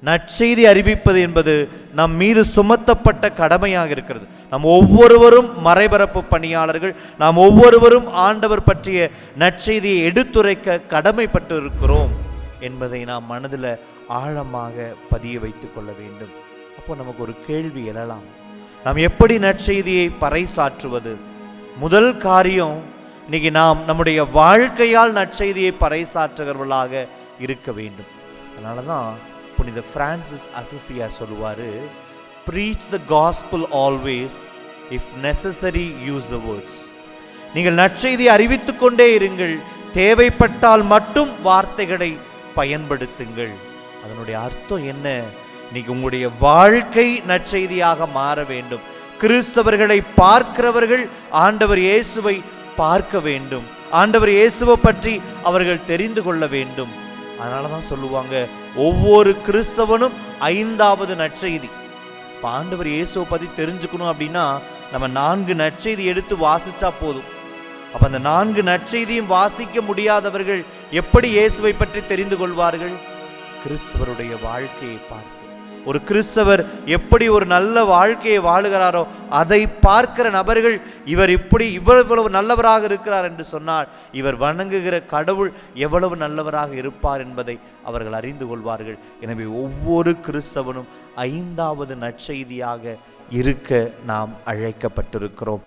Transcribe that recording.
நற்செய்தி அறிவிப்பது என்பது நம் மீது சுமத்தப்பட்ட கடமையாக இருக்கிறது. நாம் ஒவ்வொருவரும் மறைபரப்பு பணியாளர்கள். நாம் ஒவ்வொருவரும் ஆண்டவர் பற்றிய நற்செய்தியை எடுத்துரைக்க கடமைப்பட்டு இருக்கிறோம் என்பதை நாம் மனதில் ஆழமாக பதிய வைத்துக் கொள்ள வேண்டும். அப்போ நமக்கு ஒரு கேள்வி எழலாம், நாம் எப்படி நற்செய்தியை பறைசாற்றுவது? முதல் காரியம், இன்னைக்கு நாம் நம்முடைய வாழ்க்கையால் நற்செய்தியை பறைசாற்றுகிறவர்களாக இருக்க வேண்டும். அதனால தான் புனித பிரான்சிஸ் அசிசியா சொல்லுவாரு, preach the gospel always, if necessary use the words. நீங்கள் நற்செய்தியை அறிவித்துக் கொண்டே இருங்கள், தேவைப்பட்டால் மட்டும் வார்த்தைகளை பயன்படுத்துங்கள். அதனுடைய அர்த்தம் என்ன? இன்னைக்கு உங்களுடைய வாழ்க்கை நற்செய்தியாக மாற வேண்டும். கிறிஸ்தவர்களை பார்க்கிறவர்கள் ஆண்டவர் இயேசுவை பார்க்க வேண்டும், ஆண்டவர் இயேசுவை பற்றி அவர்கள் தெரிந்து கொள்ள வேண்டும். அதனால தான் சொல்லுவாங்க, ஒவ்வொரு கிறிஸ்தவனும் 5வது நற்செய்தி. இப்போ ஆண்டவர் இயேசுவை பற்றி தெரிஞ்சுக்கணும் அப்படின்னா நம்ம 4 நற்செய்தி எடுத்து வாசிச்சா போதும். அப்போ அந்த 4 நற்செய்தியும் வாசிக்க முடியாதவர்கள் எப்படி இயேசுவை பற்றி தெரிந்து கொள்வார்கள்? கிறிஸ்தவருடைய வாழ்க்கையை பார்த்து, ஒரு கிறிஸ்தவர் எப்படி ஒரு நல்ல வாழ்க்கையை வாழுகிறாரோ அதை பார்க்கிற நபர்கள், இவர் இப்படி இவ்வளவு நல்லவராக இருக்கிறார் என்று சொன்னால் இவர் வணங்குகிற கடவுள் எவ்வளவு நல்லவராக இருப்பார் என்பதை அவர்கள் அறிந்து கொள்வார்கள். எனவே ஒவ்வொரு கிறிஸ்தவனும் 5வது நற்செய்தியாக இருக்க நாம் அழைக்கப்பட்டிருக்கிறோம்.